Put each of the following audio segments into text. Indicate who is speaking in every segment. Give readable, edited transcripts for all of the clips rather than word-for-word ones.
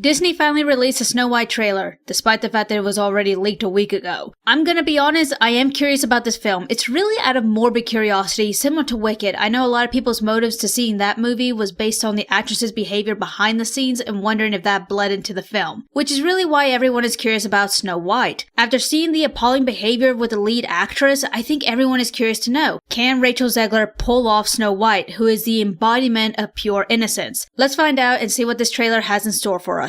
Speaker 1: Disney finally released a Snow White trailer, despite the fact that it was already leaked a week ago. I'm gonna be honest, I am curious about this film. It's really out of morbid curiosity, similar to Wicked. I know a lot of people's motives to seeing that movie was based on the actress's behavior behind the scenes and wondering if that bled into the film, which is really why everyone is curious about Snow White. After seeing the appalling behavior with the lead actress, I think everyone is curious to know, can Rachel Zegler pull off Snow White, who is the embodiment of pure innocence? Let's find out and see what this trailer has in store for us.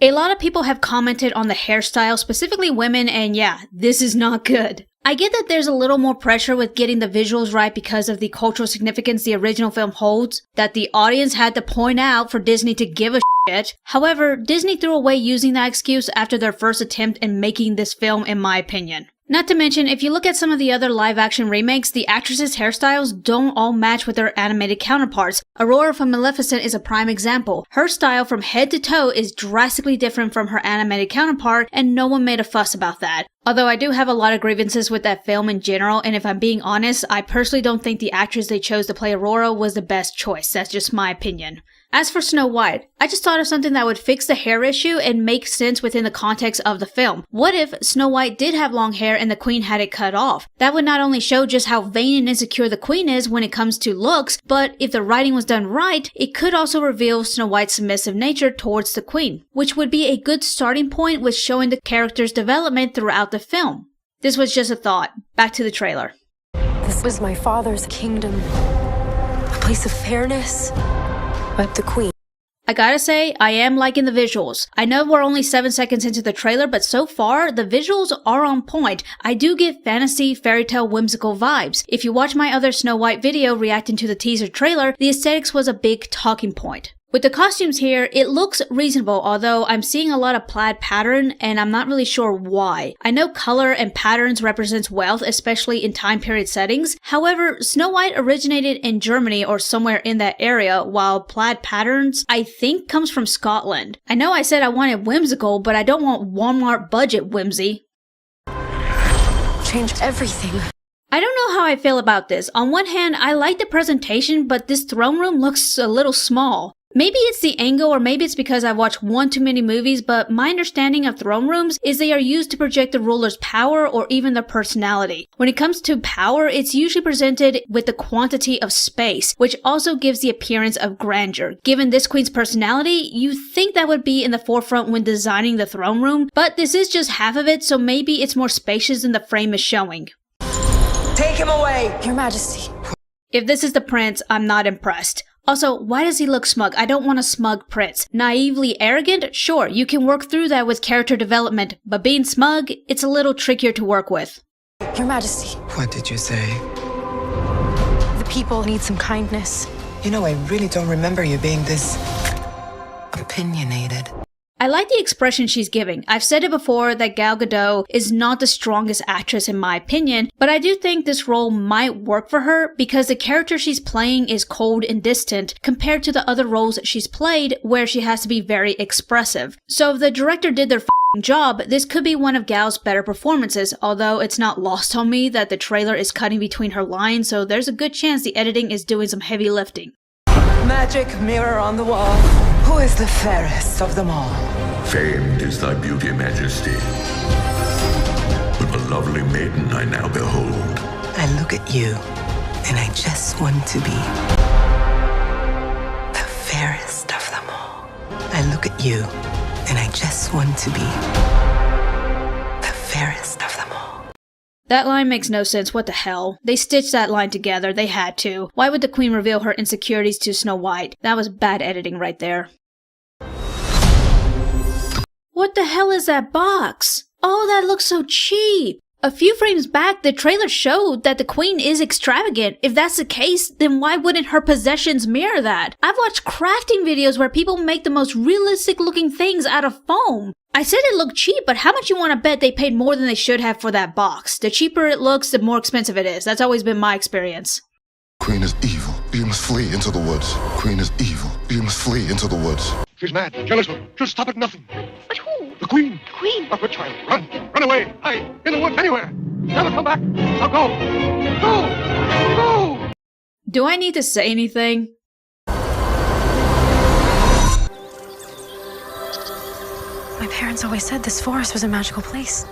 Speaker 1: A lot of people have commented on the hairstyle, specifically women, and yeah, this is not good. I get that there's a little more pressure with getting the visuals right because of the cultural significance the original film holds, that the audience had to point out for Disney to give a shit. However, Disney threw away using that excuse after their first attempt in making this film, in my opinion. Not to mention, if you look at some of the other live-action remakes, the actresses' hairstyles don't all match with their animated counterparts. Aurora from Maleficent is a prime example. Her style from head to toe is drastically different from her animated counterpart, and no one made a fuss about that. Although I do have a lot of grievances with that film in general, and if I'm being honest, I personally don't think the actress they chose to play Aurora was the best choice. That's just my opinion. As for Snow White, I just thought of something that would fix the hair issue and make sense within the context of the film. What if Snow White did have long hair and the queen had it cut off? That would not only show just how vain and insecure the queen is when it comes to looks, but if the writing was done right, it could also reveal Snow White's submissive nature towards the queen, which would be a good starting point with showing the character's development throughout the film. This was just a thought. Back to the trailer.
Speaker 2: This was my father's kingdom, a place of fairness. But the queen.
Speaker 1: I gotta say, I am liking the visuals. I know we're only 7 seconds into the trailer, but so far, the visuals are on point. I do get fantasy, fairy tale, whimsical vibes. If you watch my other Snow White video reacting to the teaser trailer, the aesthetics was a big talking point. With the costumes here, it looks reasonable, although I'm seeing a lot of plaid pattern, and I'm not really sure why. I know color and patterns represents wealth, especially in time period settings. However, Snow White originated in Germany or somewhere in that area, while plaid patterns, I think, comes from Scotland. I know I said I wanted whimsical, but I don't want Walmart budget whimsy.
Speaker 2: Change everything.
Speaker 1: I don't know how I feel about this. On one hand, I like the presentation, but this throne room looks a little small. Maybe it's the angle, or maybe it's because I've watched one too many movies, but my understanding of throne rooms is they are used to project the ruler's power or even their personality. When it comes to power, it's usually presented with the quantity of space, which also gives the appearance of grandeur. Given this queen's personality, you think that would be in the forefront when designing the throne room, but this is just half of it, so maybe it's more spacious than the frame is showing.
Speaker 3: Take him away!
Speaker 2: Your Majesty.
Speaker 1: If this is the prince, I'm not impressed. Also, why does he look smug? I don't want a smug prince. Naively arrogant? Sure, you can work through that with character development, but being smug, it's a little trickier to work with.
Speaker 2: Your Majesty.
Speaker 3: What did you say?
Speaker 2: The people need some kindness.
Speaker 3: You know, I really don't remember you being this opinionated.
Speaker 1: I like the expression she's giving. I've said it before that Gal Gadot is not the strongest actress in my opinion, but I do think this role might work for her because the character she's playing is cold and distant compared to the other roles she's played where she has to be very expressive. So if the director did their job, this could be one of Gal's better performances, although it's not lost on me that the trailer is cutting between her lines, so there's a good chance the editing is doing some heavy lifting.
Speaker 3: Magic mirror on the wall. Who is the fairest of them all?
Speaker 4: Famed is thy beauty, Majesty. But a lovely maiden I now behold.
Speaker 3: I look at you, and I just want to be the fairest of them all. I look at you, and I just want to be the fairest of them all.
Speaker 1: That line makes no sense. What the hell? They stitched that line together. They had to. Why would the queen reveal her insecurities to Snow White? That was bad editing right there. What the hell is that box? Oh, that looks so cheap. A few frames back, the trailer showed that the queen is extravagant. If that's the case, then why wouldn't her possessions mirror that? I've watched crafting videos where people make the most realistic looking things out of foam. I said it looked cheap, but how much you want to bet they paid more than they should have for that box? The cheaper it looks, the more expensive it is. That's always been my experience.
Speaker 5: Queen is evil. You must flee into the woods. Queen is evil. You must flee into the woods.
Speaker 6: She's mad, jealous, she'll stop at nothing.
Speaker 7: But who?
Speaker 6: The queen.
Speaker 7: The queen.
Speaker 6: A good child. Run away. Hide. In the woods, anywhere. Never come back. Now go. Go.
Speaker 1: Do I need to say anything?
Speaker 2: My parents always said this forest was a magical place.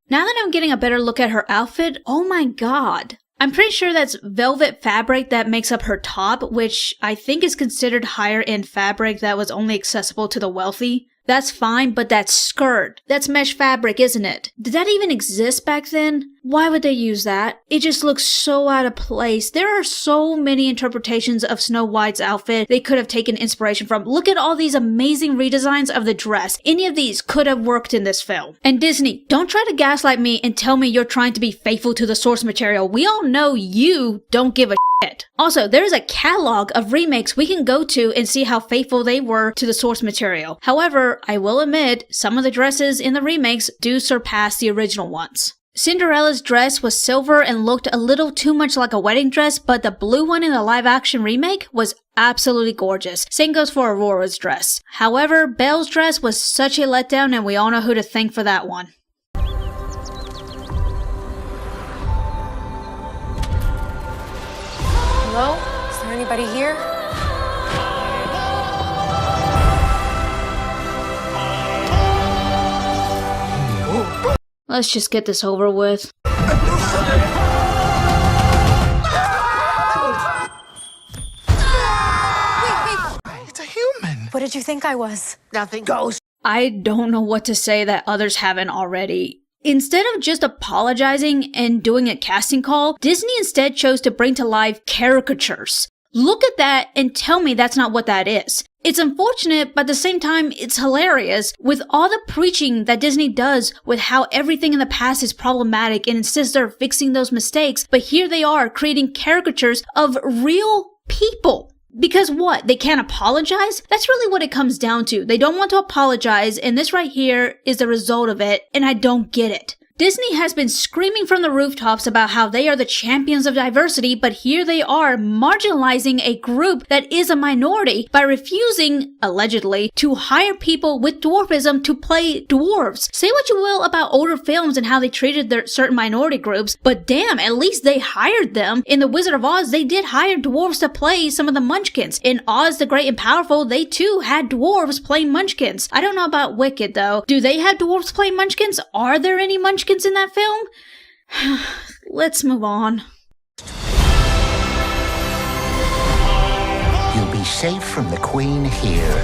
Speaker 1: Now that I'm getting a better look at her outfit, oh my god. I'm pretty sure that's velvet fabric that makes up her top, which I think is considered higher end fabric that was only accessible to the wealthy. That's fine, but that skirt, that's mesh fabric, isn't it? Did that even exist back then? Why would they use that? It just looks so out of place. There are so many interpretations of Snow White's outfit they could have taken inspiration from. Look at all these amazing redesigns of the dress. Any of these could have worked in this film. And Disney, don't try to gaslight me and tell me you're trying to be faithful to the source material. We all know you don't give a shit. Also, there's a catalog of remakes we can go to and see how faithful they were to the source material. However, I will admit, some of the dresses in the remakes do surpass the original ones. Cinderella's dress was silver and looked a little too much like a wedding dress, but the blue one in the live-action remake was absolutely gorgeous. Same goes for Aurora's dress. However, Belle's dress was such a letdown, and we all know who to thank for that one.
Speaker 2: Hello? Is there anybody here?
Speaker 1: Let's just get this over with.
Speaker 7: It's a human.
Speaker 2: What did you think I was?
Speaker 3: Nothing goes.
Speaker 1: I don't know what to say that others haven't already. Instead of just apologizing and doing a casting call, Disney instead chose to bring to life caricatures. Look at that and tell me that's not what that is. It's unfortunate, but at the same time, it's hilarious. With all the preaching that Disney does with how everything in the past is problematic and insists they're fixing those mistakes, but here they are creating caricatures of real people. Because what? They can't apologize? That's really what it comes down to. They don't want to apologize, and this right here is the result of it, and I don't get it. Disney has been screaming from the rooftops about how they are the champions of diversity, but here they are marginalizing a group that is a minority by refusing, allegedly, to hire people with dwarfism to play dwarves. Say what you will about older films and how they treated their certain minority groups, but damn, at least they hired them. In The Wizard of Oz, they did hire dwarves to play some of the Munchkins. In Oz the Great and Powerful, they too had dwarves playing Munchkins. I don't know about Wicked though. Do they have dwarves playing Munchkins? Are there any Munchkins in that film? Let's move on.
Speaker 7: You'll be safe from the Queen here.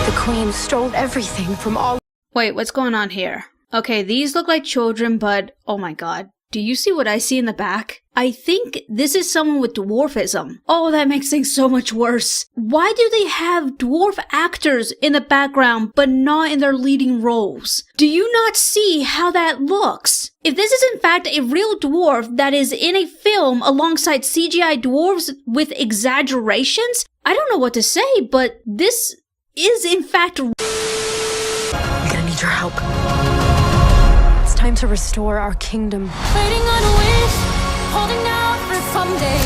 Speaker 2: The Queen stole everything from all.
Speaker 1: Wait, what's going on here? Okay, these look like children, but oh my god. Do you see what I see in the back? I think this is someone with dwarfism. Oh, that makes things so much worse. Why do they have dwarf actors in the background but not in their leading roles? Do you not see how that looks? If this is in fact a real dwarf that is in a film alongside CGI dwarves with exaggerations, I don't know what to say, but this is in fact...
Speaker 2: We're gonna need your help. It's time to restore our kingdom.
Speaker 8: Waiting on a wish, holding out for someday,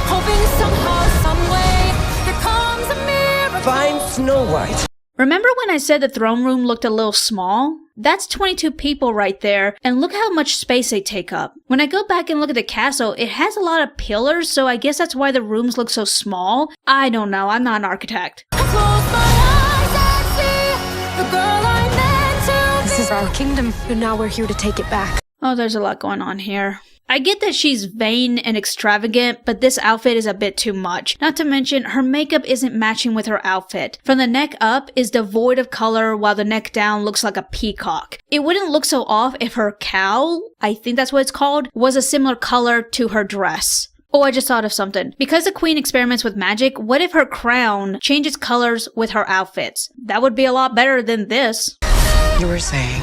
Speaker 8: hoping somehow, someway, there comes a miracle.
Speaker 3: Find Snow White.
Speaker 1: Remember when I said the throne room looked a little small? That's 22 people right there, and look how much space they take up. When I go back and look at the castle, it has a lot of pillars, so I guess that's why the rooms look so small. I don't know, I'm not an architect.
Speaker 8: I close my eyes and see the girl I meant to
Speaker 2: This is our kingdom, and now we're here to take it back.
Speaker 1: Oh, there's a lot going on here. I get that she's vain and extravagant, but this outfit is a bit too much. Not to mention, her makeup isn't matching with her outfit. From the neck up is devoid of color, while the neck down looks like a peacock. It wouldn't look so off if her cowl, I think that's what it's called, was a similar color to her dress. Oh, I just thought of something. Because the queen experiments with magic, what if her crown changes colors with her outfits? That would be a lot better than this.
Speaker 3: You were saying.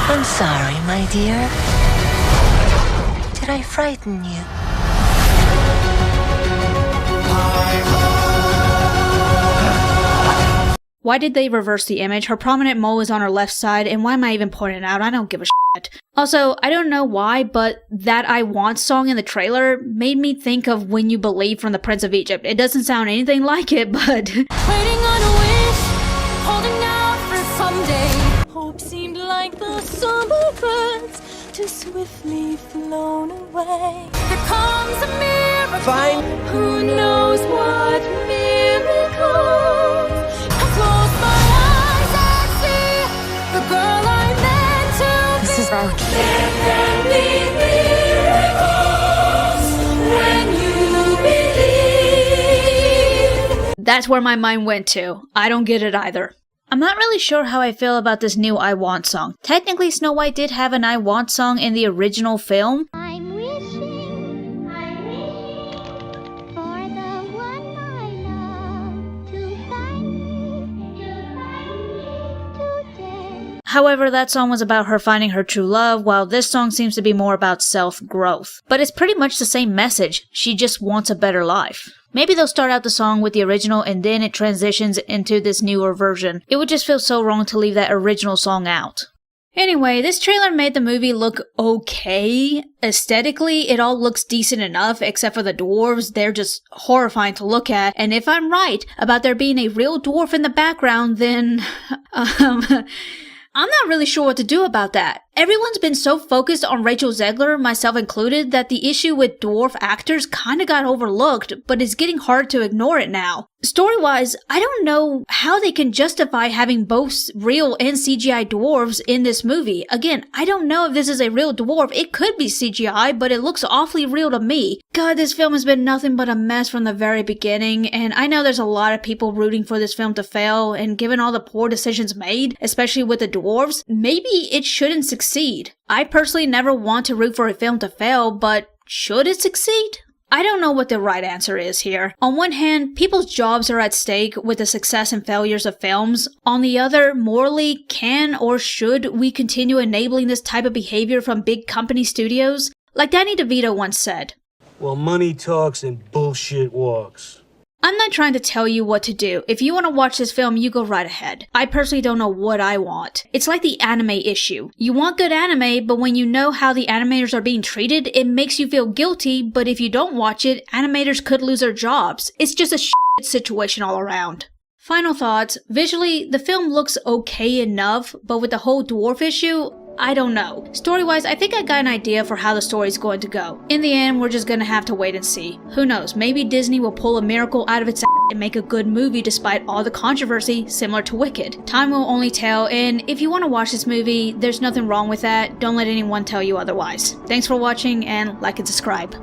Speaker 3: I'm sorry, my dear. Did I frighten you?
Speaker 1: Why did they reverse the image? Her prominent mole is on her left side, and why am I even pointing it out? I don't give a shit. Also, I don't know why, but that I Want song in the trailer made me think of When You Believe from The Prince of Egypt. It doesn't sound anything like it, but...
Speaker 8: waiting on a wish, holding out for someday. Hope seemed like the summer birds too swiftly flown away. There comes a miracle.
Speaker 3: Fine.
Speaker 8: Who knows what miracle?
Speaker 1: That's where my mind went to. I don't get it either. I'm not really sure how I feel about this new I Want song. Technically, Snow White did have an I Want song in the original film.
Speaker 8: I'm wishing for the one I love to find me today.
Speaker 1: However, that song was about her finding her true love, while this song seems to be more about self-growth. But it's pretty much the same message. She just wants a better life. Maybe they'll start out the song with the original and then it transitions into this newer version. It would just feel so wrong to leave that original song out. Anyway, this trailer made the movie look okay. Aesthetically, it all looks decent enough, except for the dwarves. They're just horrifying to look at. And if I'm right about there being a real dwarf in the background, then I'm not really sure what to do about that. Everyone's been so focused on Rachel Zegler, myself included, that the issue with dwarf actors kinda got overlooked, but it's getting hard to ignore it now. Story-wise, I don't know how they can justify having both real and CGI dwarves in this movie. Again, I don't know if this is a real dwarf. It could be CGI, but it looks awfully real to me. God, this film has been nothing but a mess from the very beginning, and I know there's a lot of people rooting for this film to fail, and given all the poor decisions made, especially with the dwarves, maybe it shouldn't succeed. I personally never want to root for a film to fail, but should it succeed? I don't know what the right answer is here. On one hand, people's jobs are at stake with the success and failures of films. On the other, morally, can or should we continue enabling this type of behavior from big company studios? Like Danny DeVito once said,
Speaker 9: "Well, money talks and bullshit walks."
Speaker 1: I'm not trying to tell you what to do. If you want to watch this film, you go right ahead. I personally don't know what I want. It's like the anime issue. You want good anime, but when you know how the animators are being treated, it makes you feel guilty, but if you don't watch it, animators could lose their jobs. It's just a shit situation all around. Final thoughts. Visually, the film looks okay enough, but with the whole dwarf issue, I don't know. Story-wise, I think I got an idea for how the story's going to go. In the end, we're just gonna have to wait and see. Who knows, maybe Disney will pull a miracle out of its ass and make a good movie despite all the controversy, similar to Wicked. Time will only tell, and if you want to watch this movie, there's nothing wrong with that. Don't let anyone tell you otherwise. Thanks for watching, and like and subscribe.